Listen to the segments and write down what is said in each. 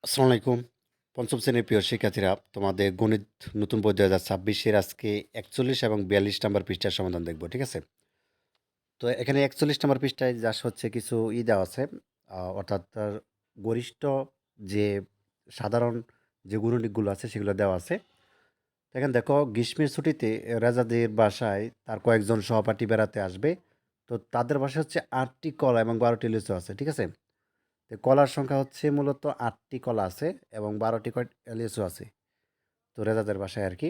আসসালামু আলাইকুম। পঞ্চম শ্রেণীর প্রিয় শিক্ষার্থীরা, তোমাদের গণিত নতুন বই ২০২৬ এর আজকে ৪১ এবং ৪২ নাম্বার পৃষ্ঠার সমাধান দেখব। ঠিক আছে? তো এখানে ৪১ নাম্বার পৃষ্ঠায় জাস্ট হচ্ছে কিছু দেওয়া আছে। অর্থাৎ তার গরিষ্ঠ যে সাধারণ যে গুণনীয়কগুলো আছে সেগুলো দেওয়া আছে। তো এখানে দেখো, গ্রীষ্মের ছুটিতে রাজাদের বাসায় তার কয়েকজন সহপাঠী বেড়াতে আসবে। তো তাদের বাসায় হচ্ছে ৮টি কলা এবং ১২টি লিচু আছে। ঠিক আছে? তো কলার সংখ্যা হচ্ছে মূলত ৮টি কলা আছে এবং ১২টি লিচু আছে। তো রেজাদের বাসায় আরকি।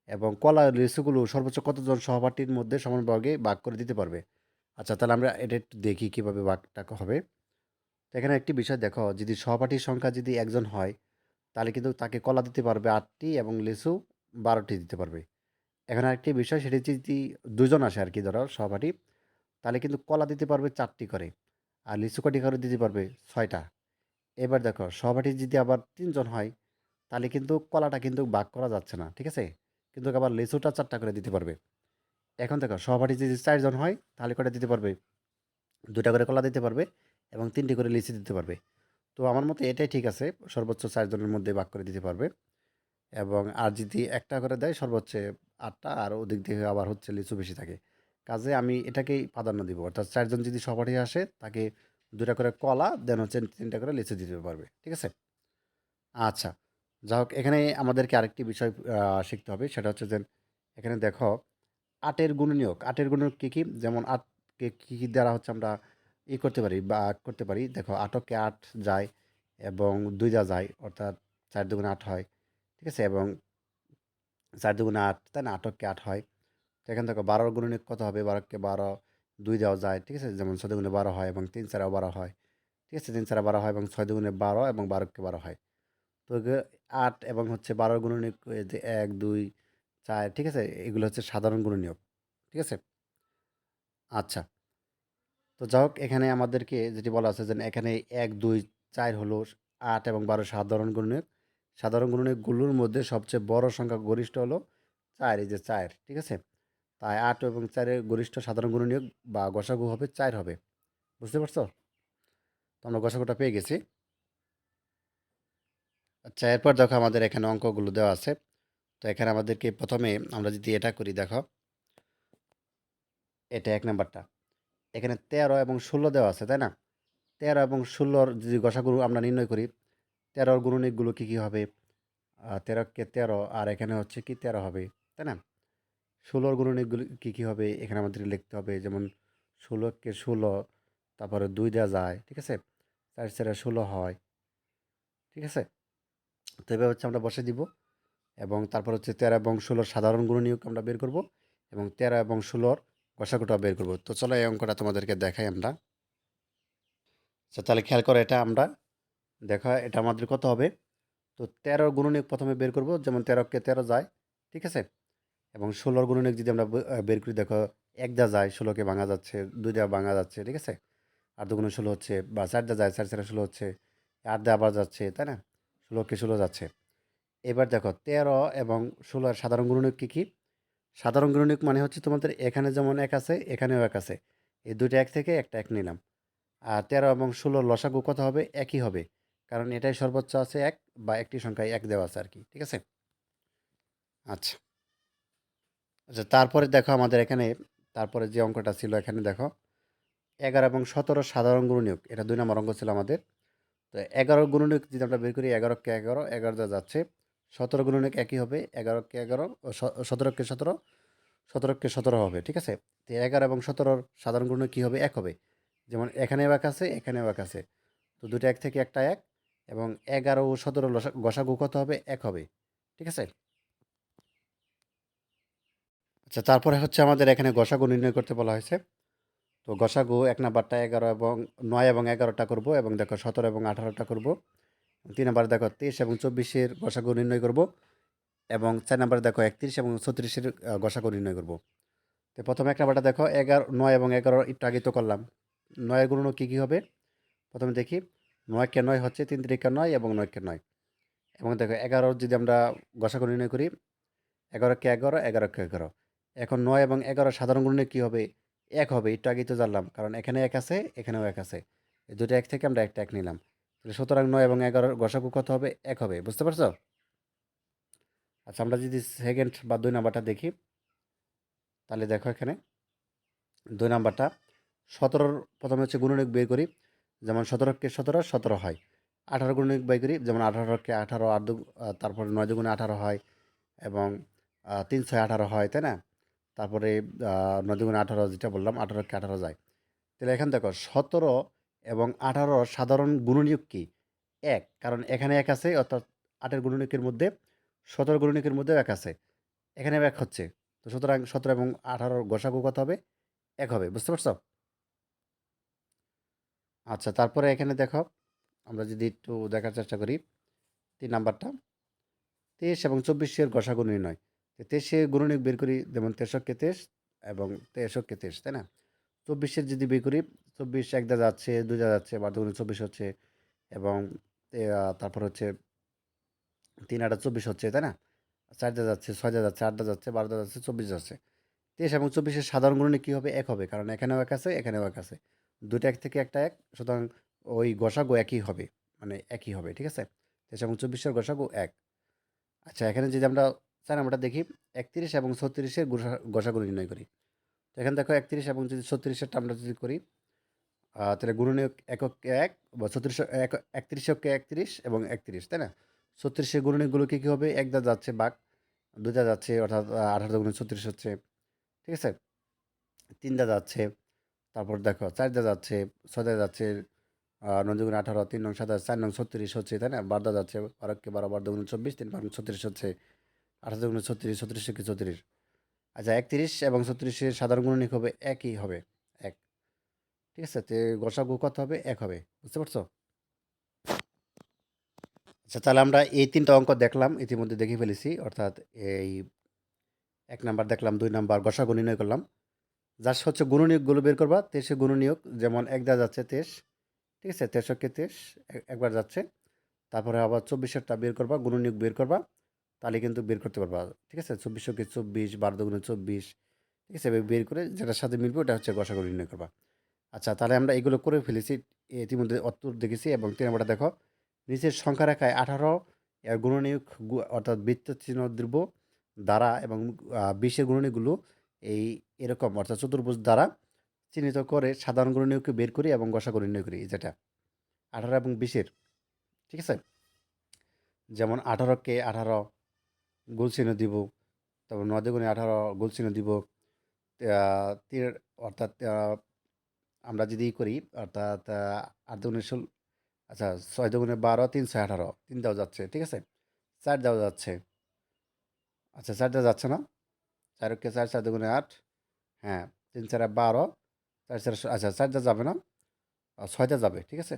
এবং কলা লিচুগুলো সর্বোচ্চ কতজন সহপাঠীর মধ্যে সমানভাগে ভাগ করে দিতে পারবে? আচ্ছা, তাহলে আমরা এটা একটু দেখি কিভাবে ভাগটা হবে। তো এখানে একটি বিষয় দেখো, যদি সহপাঠীর সংখ্যা যদি একজন হয়, তাহলে কিন্তু তাকে কলা দিতে পারবে ৮টি এবং লিচু ১২টি দিতে পারবে। এখন আরেকটি বিষয়, সেটি যদি ২ জন আসে আরকি, ধরো সহপাঠী, তাহলে কিন্তু কলা দিতে পারবে ৪টি করে। আর লিচু কয়টি করে দিতে পারবে? ৬টা। এবার দেখো, সহপাঠী যদি আবার ৩ জন হয়, তাহলে কিন্তু কলাটা কিন্তু ভাগ করা যাচ্ছে না। ঠিক আছে? কিন্তু আবার লিচুটা ৪টা করে দিতে পারবে। এখন দেখো, সহপাঠী যদি ৪ জন হয়, তাহলে কয়টা দিতে পারবে? ২টা করে কলা দিতে পারবে এবং ৩টি করে লিচু দিতে পারবে। তো আমার মতে এটাই ঠিক আছে। সর্বোচ্চ ৪ জনের মধ্যে ভাগ করে দিতে পারবে। এবং আর যদি একটা করে দেয়, সর্বোচ্চ ৮টা, আর ওদিক থেকে আবার হচ্ছে লিচু বেশি থাকে। কাজে আমি এটাকেই প্রাধান্য দিব। অর্থাৎ ৪ জন যদি সহপাঠী আসে, তাকে ২টা করে কলা, দেন হচ্ছে ৩টা করে লিচু দিতে পারবে। ঠিক আছে? আচ্ছা। যা হোক, এখানে আমাদেরকে আরেকটি বিষয় শিখতে হবে। সেটা হচ্ছে যে, এখানে দেখো, ৮ এর গুণনীয়ক। ৮ এর গুণনীয়ক কী, কী? যেমন ৮ কে কী, কী দ্বারা হচ্ছে আমরা করতে পারি, ভাগ করতে পারি। দেখো, ৮ কে ৮ যায় এবং ২ দেওয়া যায়। অর্থাৎ ৪ দুগুণে ৮ হয়। ঠিক আছে? এবং ৪ দুগুণে ৮, তাই না? ৮ কে ৮ হয়। তো এখানে দেখো, ১২ এর গুণনীয়ক কত হবে? ১২ কে ১২, ২ দেওয়া যায়। ঠিক আছে? যেমন ৬ দুগুণে ১২ হয় এবং ৩ চারেও ১২ হয়। ঠিক আছে? ৩ চারে ১২ হয় এবং ৬ দুগুণে ১২ এবং ১২ কে ১২ হয়। তো ৮ এবং হচ্ছে ১২ গুণনীয়ক, এই যে ১, ২, ৪, ঠিক আছে? এগুলো হচ্ছে সাধারণ গুণনীয়ক। ঠিক আছে? আচ্ছা। তো যা হোক, এখানে আমাদেরকে যেটি বলা আছে যে, এখানে ১, ২, ৪ হলো ৮ এবং ১২ সাধারণ গুণনীয়ক। সাধারণ গুণনীয়কগুলোর মধ্যে সবচেয়ে বড় সংখ্যা গরিষ্ঠ হলো ৪, এই যে ৪, ঠিক আছে? তাই ৮ এবং ৪ এর গরিষ্ঠ সাধারণ গুণনীয়ক বা গসাগু হবে ৪ হবে। বুঝতে পারছো? তো আমরা গসাগুটা পেয়ে গেছি। আচ্ছা, এরপর দেখো, আমাদের এখানে অঙ্কগুলো দেওয়া আছে। তো এখানে আমাদেরকে প্রথমে আমরা যদি এটা করি, দেখো, এটা ১ নাম্বারটা। এখানে ১৩ এবং ১৬ দেওয়া আছে, তাই না? ১৩ এবং ১৬র যদি গসাগু আমরা নির্ণয় করি, ১৩ র গুণনীয়কগুলো কী, কী হবে? ১৩ কে ১৩, আর এখানে হচ্ছে কি ১৩ হবে, তাই না? ১৬র গুণনীয়কগুলো কী, কী হবে? এখানে আমাদেরকে লিখতে হবে। যেমন ১৬ কে ১৬, তারপরে ২ দেওয়া যায়। ঠিক আছে? ৪ চারে ১৬ হয়। ঠিক আছে? তো এভাবে হচ্ছে আমরা বসায় দিব এবং তারপর হচ্ছে ১৩ এবং ১৬র সাধারণ গুণনীয়ক আমরা বের করব এবং ১৩ এবং ১৬র গসাগুটাও বের করব। তো চলো, এই অঙ্কটা তোমাদেরকে দেখাই আমরা। আচ্ছা, তাহলে খেয়াল করো, এটা আমরা দেখো, এটা আমাদের কত হবে? তো ১৩ গুণনীয়ক প্রথমে বের করব। যেমন ১৩ কে ১৩ যায়। ঠিক আছে? এবং ১৬র গুণনীয়ক যদি আমরা বের করি, দেখো, ১ দেওয়া যায়, ১৬কে ভাঙা যাচ্ছে, ২ দেওয়া ভাঙা যাচ্ছে। ঠিক আছে? ৮ দুগুণে ১৬ হচ্ছে, বা ৪ দেওয়া যায়, ৪ চারে ১৬ হচ্ছে, ৮ দেওয়া আবার যাচ্ছে, তাই না? ১৬কে ১৬ যাচ্ছে। এবার দেখো, ১৩ এবং ১৬ এর সাধারণ গুণনীয়ক কী, কী? সাধারণ গুণনীয়ক মানে হচ্ছে তোমাদের এখানে যেমন ১ আছে, এখানেও ১ আছে। এই ২টা ১ থেকে একটা ১ নিলাম। আর ১৩ এবং ১৬র লসাগু কত হবে? একই হবে। কারণ এটাই সর্বোচ্চ আছে ১, বা একটি সংখ্যায় ১ দেওয়া আছে আরকি। ঠিক আছে? আচ্ছা। আচ্ছা, তারপরে দেখো, আমাদের এখানে তারপরে যে অঙ্কটা ছিল, এখানে দেখো, ১১ এবং ১৭ সাধারণ গুণনীয়ক। এটা ২ নম্বর অঙ্ক ছিল আমাদের। তো ১১ গুণনীয়ক যদি আমরা বের করি, ১১ কে ১১, ১১ দেওয়া যাচ্ছে। ১৭ গুণনীয়ক একই হবে। ১১ কে ১১, ১৭ কে ১৭, ১৭ কে ১৭ হবে। ঠিক আছে? তো ১১ এবং ১৭র সাধারণ গুণনীয়ক কী হবে? ১ হবে। যেমন এখানেও ১ আছে, এখানেও ১ আছে। তো ২ টা ১ থেকে একটা ১, এবং ১১ ও ১৭ গসাগু কত হবে? ১ হবে। ঠিক আছে? আচ্ছা, তারপরে হচ্ছে আমাদের এখানে গসাগু নির্ণয় করতে বলা হয়েছে। তো গসাগু ১ নাম্বারটা ১১ এবং ৯ এবং ১১টা করব, এবং দেখো ১৭ এবং ১৮টা করব। ৩ নাম্বারে দেখো ২৩ এবং ২৪-এর গসাগু নির্ণয় করব, এবং ৪ নাম্বারে দেখো ৩১ এবং ৩৬-এর গসাগু নির্ণয় করব। তো প্রথমে ১ নাম্বারটা দেখো, ৯ এবং ১১ একটু আগেই তো করলাম। ৯ এর গুণনীয়ক কী, কী হবে? প্রথমে দেখি, ৯ কে ৯ হচ্ছে ৩ তিরিকা ৯ এবং ৯ কে ৯। এবং দেখো, ১১ যদি আমরা গসাগু নির্ণয় করি, ১১ কে ১১, ১১ কে ১১। এখন ৯ এবং ১১ সাধারণ গুণনীয়ক কী হবে? ১ হবে। একটু আগেই তো জানলাম। কারণ এখানে ১ আছে, এখানেও ১ আছে। এই দুটো ১ থেকে আমরা একটা ১ নিলাম। তো তাহলে সুতরাং ৯ এবং ১১ গসাগু কত হবে? ১ হবে। বুঝতে পারছো? আচ্ছা আমরা যদি সেকেন্ড বা ২ নাম্বারটা দেখি, তাহলে দেখো এখানে ২ নাম্বারটা ১৭র প্রথমে হচ্ছে গুণনীয়ক বের করি। যেমন ১৭কে ১৭, ১৭ হয়। ১৮ গুণনীয়ক বের করি। যেমন ১৮কে ১৮, তারপরে ৯ দুগুণে ১৮ হয় এবং ৩ ছয় ১৮ হয়, তাই না? তারপরে ৯ দুগুণে ১৮ যেটা বললাম, ১৮কে ১৮ যায়। তাহলে এখানে দেখো ১৭ এবং ১৮ সাধারণ গুণনীয়ক কি? ১, কারণ এখানে ১ আছে, অর্থাৎ ৮ এর গুণনীয়কের মধ্যে ১৭ গুণনীয়কের মধ্যেও ১ আছে। এখানেও ১ হচ্ছে। তো সুতরাং ১৭ এবং ১৮ গসাগু কত হবে? ১ হবে। বুঝতে পারছো? আচ্ছা তারপরে এখানে দেখো, আমরা যদি একটু দেখার চেষ্টা করি ৩ নাম্বারটা ২৩ এবং ২৪ এর গসাগু নির্ণয়। ২৩ এর গুণনীয়ক বের করি, যেমন ৬৩ কে ২৩ এবং ৬৩ কে ২৩, তাই না? ২৪ এর যদি বের করি, ২৪ এক দা যাচ্ছে, ২ দা যাচ্ছে, ১২ দুগুণে ২৪ হচ্ছে এবং তারপর হচ্ছে ৩ ৮ ২৪ হচ্ছে, তাই না? ৪ দা যাচ্ছে, ৬ দা যাচ্ছে, ৮ দা যাচ্ছে, ১২ দা যাচ্ছে, ২৪ যাচ্ছে। ২৩ এবং ২৪ এর সাধারণ গুণনীয়ক কী হবে? ১ হবে। কারণ এখানেও ১ আছে, এখানেও ১ আছে। ২ টা ১ থেকে একটা ১, সুতরাং ওই গসাগু একই হবে। মানে একই হবে, ঠিক আছে? ২৩ এবং ২৪ এর গসাগু ১। আচ্ছা এখানে যদি আমরা ৪ নাম্বারটা দেখি, ৩১ এবং ৩৬ এর গসাগু নির্ণয় করি। তো এখানে দেখো ৩১ এবং যদি ৩৬ এরটা আমরা যদি করি, তাহলে গুণনীয়ক এককে ১ বা ৩৬ ৩১ এককে ৩১ এবং ৩১, তাই না? ৩৬ এর গুণনীয়কগুলো কী, কী হবে? ১ দা যাচ্ছে ভাগ, ২ দা যাচ্ছে, অর্থাৎ ১৮ দুগুণে ৩৬ হচ্ছে, ঠিক আছে? ৩ দা যাচ্ছে, তারপর দেখো ৪ দা যাচ্ছে, ৬ দা যাচ্ছে, ৯ দুগুণে ১৮, ৩ নং ২৭, ৪ নং ৩৬ হচ্ছে, তাই না? ১২ দা যাচ্ছে, ১২ একে ১২, ১২ দুগুণে ২৪, ৩ ৫ ৩৬ হচ্ছে, ২৮ দুগুণে ৩৬, ৩৬ একে ৩৪। আচ্ছা ৩১ এবং ৩৬ এর সাধারণ গুণনীয়ক হবে একই হবে, ১। ঠিক আছে? তো গসাগু কত হবে? ১ হবে। বুঝতে পারছো? আচ্ছা তাহলে আমরা এই ৩ টা অঙ্ক দেখলাম, ইতিমধ্যে দেখে ফেলেছি। অর্থাৎ এই ১ নাম্বার দেখলাম, ২ নাম্বার গসাগু নির্ণয় করলাম। জাস্ট হচ্ছে গুণনীয়কগুলো বের করবা। ২৩ এর গুণনীয়ক, যেমন ১ দা যাচ্ছে ২৩, ঠিক আছে? ২৩ একে ২৩ একবার যাচ্ছে। তারপরে আবার ২৪ এরটা বের করবা, গুণনীয়ক বের করবা। তাহলে কিন্তু বের করতে পারবা। ঠিক আছে? ২৪ একে ২৪, ১২ দুগুণে ২৪, ঠিক আছে? এভাবে বের করে যেটার সাথে মিলবে ওটা হচ্ছে গসাগু নির্ণয় করবা। আচ্ছা তাহলে আমরা এগুলো করে ফেলেছি। ইতিমধ্যে উত্তর দেখেছি এবং ৩ নাম্বারটা দেখো। নিচের সংখ্যা রেখায় ১৮ এর গুণনীয়ক অর্থাৎ বৃত্তচিহ্ন দ্রব্য দ্বারা এবং ২০ এর গুণনীয়কগুলো এই এরকম, অর্থাৎ চতুর্ভুজ দ্বারা চিহ্নিত করে সাধারণ গুণনীয়ককে বের করি এবং গসাগু নির্ণয় করি। যেটা ১৮ এবং ২০ এর, ঠিক আছে? যেমন ১৮ কে ১৮ গোল চিহ্ন দিব। তারপর ৯ দুগুণে ১৮ গোল চিহ্ন দিব। আ তীর, অর্থাৎ আমরা যদি করি, অর্থাৎ ৮ দুগুণে ১৬, আচ্ছা ৬ দুগুণে ১২, ৩ ছয় ১৮, ৩ দেওয়া যাচ্ছে, ঠিক আছে? ৪ দেওয়া যাচ্ছে। আচ্ছা ৪ দেওয়া যাচ্ছে না? ৪ একে ৪, ৪ দুগুণে ৮, হ্যাঁ ৩ চারে ১২, ৪ চারে আচ্ছা ৪ দেওয়া যাবে না, ৬ দেওয়া যাবে, ঠিক আছে?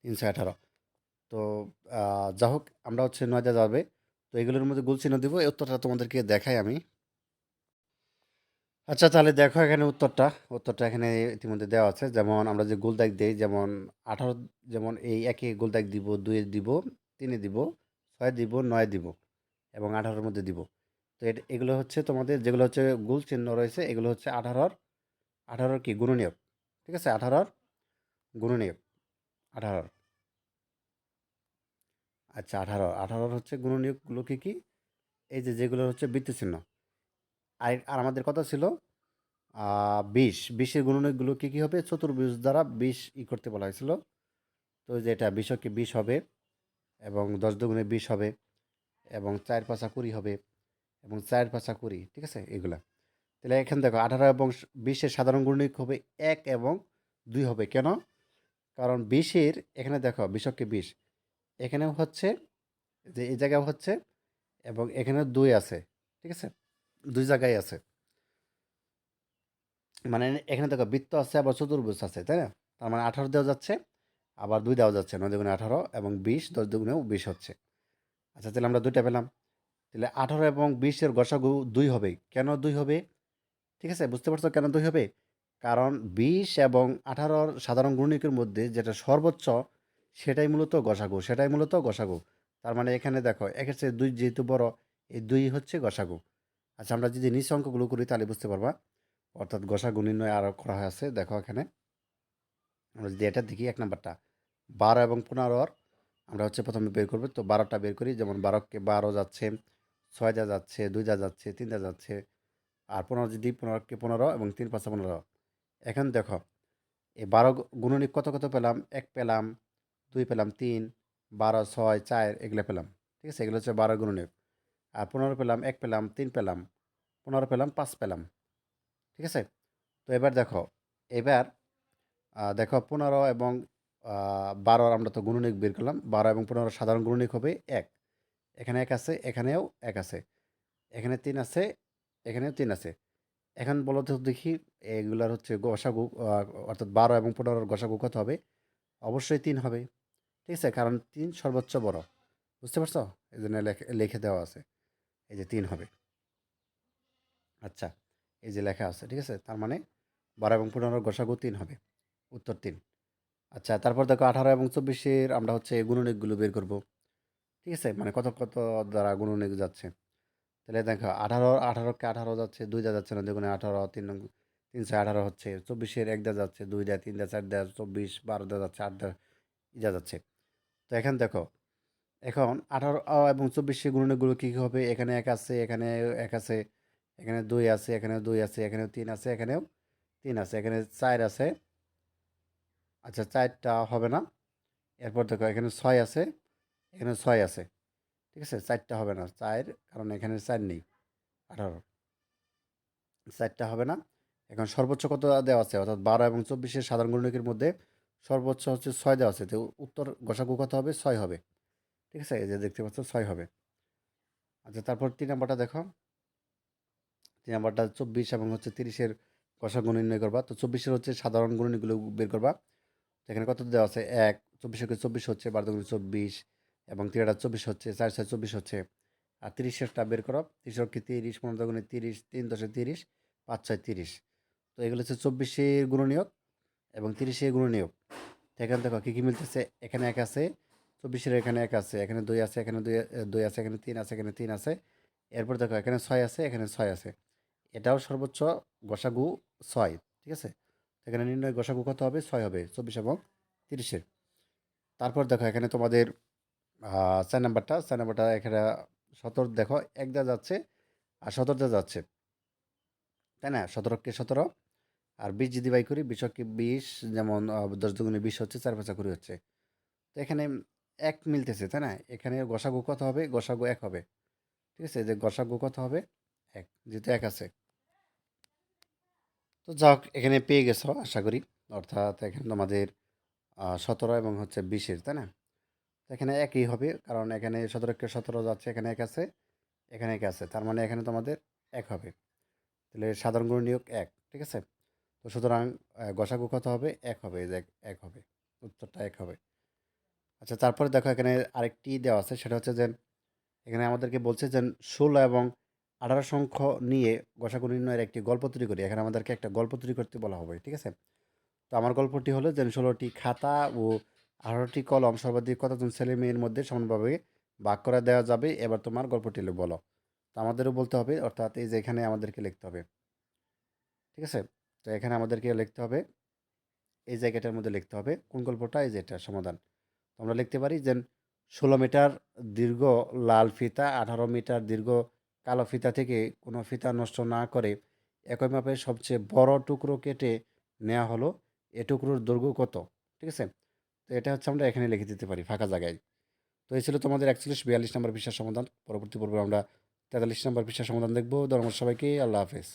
৩ ছয় ১৮। তো যা হোক, আমরা হচ্ছে ৯ দেওয়া যাবে। তো এগুলোর মধ্যে গোল চিহ্ন দিব। এই উত্তরটা তোমাদেরকে দেখাই আমি। আচ্ছা তাহলে দেখো এখানে উত্তরটা। উত্তরটা এখানে ইতিমধ্যে দেওয়া আছে। যেমন আমরা যে গোল দাগ দেই, যেমন ১৮, যেমন এই ১ এ গোল দাগ দিব, ২ এ দিব, ৩ এ দিব, ৬ দিব, ৯ দিব এবং ১৮ এর মধ্যে দিব। তো এগুলো হচ্ছে তোমাদের যেগুলো হচ্ছে গোল চিহ্ন রয়েছে, এগুলো হচ্ছে ১৮'র কি গুণনীয়ক। ঠিক আছে? ১৮'র গুণনীয়ক। ১৮'র। আচ্ছা ১৮'র হচ্ছে গুণনীয়কগুলো কি, কি? এই যে যেগুলো হচ্ছে বৃত্তচিহ্ন। আর আমাদের কথা ছিল ২০। ২০ এর গুণনীয়কগুলো কি, কি হবে? চতুর্ভুজ দ্বারা ২০ করতে বলা হয়েছিল। তো যে এটা ২০ একে ২০ হবে এবং ১০ দুগুণে ২০ হবে এবং ৪ পাঁচা ২০ হবে এবং ৪ পাঁচা ২০, ঠিক আছে? এগুলা। তাহলে এখানে দেখো ১৮ এবং ২০ এর সাধারণ গুণনীয়ক হবে ১ এবং ২ হবে। কেন? কারণ ২০ এর এখানে দেখো ২০ একে ২০, এখানেও হচ্ছে, যে এই জায়গাও হচ্ছে এবং এখানেও ২ আছে। ঠিক আছে? ২ জায়গায় আছে। মানে এখানে দেখো বৃত্ত আছে, আবার চতুর্ভুজ আছে, তাই না? তার মানে ১৮ দেওয়া যাচ্ছে, আবার ২ দেওয়া যাচ্ছে। ৯ দুগুণে ১৮ এবং ২০, ১০ দুগুণেও ২০ হচ্ছে। আচ্ছা তাহলে আমরা ২ টা পেলাম। তাহলে ১৮ এবং ২০ এর গসাগু ২ হবে। কেন ২ হবে? ঠিক আছে? বুঝতে পারছো কেন ২ হবে? কারণ ২০ এবং ১৮ র সাধারণ গুণনীয়কের মধ্যে যেটা সর্বোচ্চ, সেটাই মূলত গসাগু। তার মানে এখানে দেখো ১ এর চেয়ে ২ যেহেতু বড়, এই ২ হচ্ছে গসাগু। আচ্ছা আমরা যদি নিচের অঙ্কগুলো করি তাহলে বুঝতে পারবা। অর্থাৎ গসাগু নির্ণয় আরও করা আছে। দেখো এখানে আমরা যদি এটা দেখি ১ নাম্বারটা। 12 এবং 15 আমরা হচ্ছে প্রথমে বের করব। তো 12টা বের করি। যেমন 12কে 12 যাচ্ছে, 6 দিয়ে যাচ্ছে, 2 দিয়ে যাচ্ছে, 3 দিয়ে যাচ্ছে। আর 15 যদি 15কে 15 এবং 3 5 15। এখন দেখো এই 12 গুণনিক কত কত পেলাম? 1 পেলাম, 2 পেলাম, 3, 12, 6, 4 এগুলো পেলাম। ঠিক আছে? এগুলো হচ্ছে 12 গুণনীয়ক। আর 15 পেলাম, 1 পেলাম, 3 পেলাম, 15 পেলাম, 5 পেলাম। ঠিক আছে? তো এবার দেখো, এবার দেখো 15 এবং 12 আমরা তো গুণনীয়ক বের করলাম। 12 এবং 15 সাধারণ গুণনীয়ক হবে 1। এখানে 1 আছে, এখানেও 1 আছে। এখানে 3 আছে, এখানেও 3 আছে। এখন বলো তো দেখি এগুলার হচ্ছে গসাগু অর্থাৎ 12 এবং 15 গসাগু কত হবে? অবশ্যই 3 হবে। ঠিক আছে? কারণ 3 সর্বোচ্চ বড়। বুঝতে পারছো? এজন্য লিখে দেওয়া আছে। এই যে 3 হবে। আচ্ছা, এই যে লেখা আছে। ঠিক আছে? তার মানে 12 এবং 15 গসাগু 3 হবে। উত্তর 3। আচ্ছা, তারপর দেখো 18 এবং 24 এর আমরা হচ্ছে গুণনীয়কগুলো বের করব। ঠিক আছে? মানে কত কত দ্বারা গুণনীয়ক যাচ্ছে। তাহলে দেখো 18কে 18 যাচ্ছে, 2 দিয়ে যাচ্ছে না, দেখুন 18, 3 ছয় 18 হচ্ছে। 24 এর 1 দিয়ে যাচ্ছে, 2 দিয়ে, 3 দিয়ে, 4 দিয়ে, 24, 12 দিয়ে যাচ্ছে, 8 দিয়ে ইয়া যাচ্ছে। তো এখন দেখো, এখন 18 এবং 24 এর গুণনীয়কগুলো কী, কী হবে? এখানে 1 আছে, এখানে 1 আছে, এখানে 2 আছে, এখানেও 2 আছে, এখানেও 3 আছে, এখানেও 3 আছে, এখানে 4 আছে। আচ্ছা, 4 টা হবে না। এরপর দেখো এখানে 6 আছে, এখানে 6 আছে। ঠিক আছে? 4 টা হবে না। 4 কারণ এখানে 4 নেই। 18 4 টা হবে না। এখন সর্বোচ্চ কত দেওয়া আছে? অর্থাৎ 12 এবং 24 এর সাধারণ গুণনীয়কের মধ্যে সর্বোচ্চ হচ্ছে 6 দেওয়া আছে। তো উত্তর গসাগু কত হবে? 6 হবে। ঠিক আছে? এই যে দেখতে পাচ্ছ 6 হবে। আচ্ছা, তারপর 3 নাম্বারটা দেখো। 3 নাম্বারটা 24 এবং হচ্ছে 30 এর গসাগু নির্ণয় করবা। তো 24 এর হচ্ছে সাধারণ গুণনীয়কগুলো বের করবা। তো এখানে কত দেওয়া আছে? ১, ২৪ একে ২৪ হচ্ছে, ১২ দুগুণে ২৪ এবং ৩ আটা ২৪ হচ্ছে, ৪ ছয় ২৪ হচ্ছে। আর ৩০ এরটা বের করো। ৩০ অক্ষে ৩০, ১৫ দুগুণে ৩০, ৩ দশে ৩০, ৫ ছয় ৩০। তো এগুলো হচ্ছে ২৪ এর গুণনীয়ক এবং ৩০ এর গুণনীয়ক। তো এখানে দেখো কী, কী মিলতেছে? এখানে ১ আছে, ২৪ এর এখানে ১ আছে, এখানে ২ আছে, এখানে ২ আছে, এখানে ৩ আছে, এখানে ৩ আছে। এরপর দেখো এখানে ৬ আছে, এখানে ৬ আছে। এটাও সর্বোচ্চ গসাগু ৬। ঠিক আছে? এখানে নির্ণয় গসাগু কত হবে? ৬ হবে ২৪ এবং ৩০ এর। তারপর দেখো এখানে তোমাদের ৪ নাম্বারটা এখানে ১৭ দেখো ১ দেওয়া যাচ্ছে আর ১৭ দেওয়া যাচ্ছে। তাই না? ১৭কে ১৭ আর ২০ যদি বাই করি, ২০কে ২০, যেমন ১০ দুগুণে ২০ হচ্ছে, ৪ পাঁচা ২০ হচ্ছে। তো এখানে ১ মিলতেছে, তাই না? এখানে গসাগু কত হবে? গসাগু ১ হবে। ঠিক আছে? যে গসাগু কত হবে? ১, যেহেতু ১ আছে। তো যাক, এখানে পেয়ে গেছো আশা করি। অর্থাৎ এখানে তোমাদের ১৭ এবং হচ্ছে ২০ এর, তাই না? তো এখানে একই হবে, কারণ এখানে ১৭কে ১৭ যাচ্ছে, এখানে ১ আছে, এখানে ১ আছে। তার মানে এখানে তোমাদের ১ হবে। তাহলে সাধারণ গুণনীয়ক ১। ঠিক আছে? তো সুতরাং গসাগু কত হবে? ১ হবে। এই যে ১ হবে। উত্তরটা ১ হবে। আচ্ছা, তারপরে দেখো এখানে আরেকটি দেওয়া আছে, সেটা হচ্ছে যে এখানে আমাদেরকে বলছে যে ১৬ এবং ১৮ সংখ্য নিয়ে গসাগু নির্ণয়ের একটি গল্প তৈরি করি। এখানে আমাদেরকে একটা গল্প তৈরি করতে বলা হবে। ঠিক আছে? তো আমার গল্পটি হলো যে ১৬টি খাতা ও ১৮টি কলম সর্বাধিক কতজন ছেলে-মেয়ের মধ্যে সমানভাবে ভাগ করে দেওয়া যাবে? এবার তোমার গল্পটি বলো। তো আমাদেরও বলতে হবে, অর্থাৎ এই যে এখানে আমাদেরকে লিখতে হবে। ঠিক আছে? তো এখানে আমাদেরকে লিখতে হবে, এই জায়গাটার মধ্যে লিখতে হবে কোন গল্পটা? এই যে এটার সমাধান। তো আমরা লিখতে পারি যে ১৬ মিটার দীর্ঘ লাল ফিতা ১৮ মিটার দীর্ঘ কালো ফিতা থেকে কোনো ফিতা নষ্ট না করে একই মাপের সবচেয়ে বড় টুকরো কেটে নেওয়া হলো। এ টুকরোর দৈর্ঘ্য কত? ঠিক আছে? তো এটা হচ্ছে আমরা এখানে লিখে দিতে পারি ফাঁকা জায়গায়। তো এই ছিল তোমাদের ৪১-৪২ নম্বর পৃষ্ঠার সমাধান। পরবর্তী পর্বে আমরা ৪৩ নম্বর পৃষ্ঠার সমাধান দেখব। ধন্যবাদ সবাইকে। আল্লাহ হাফেজ।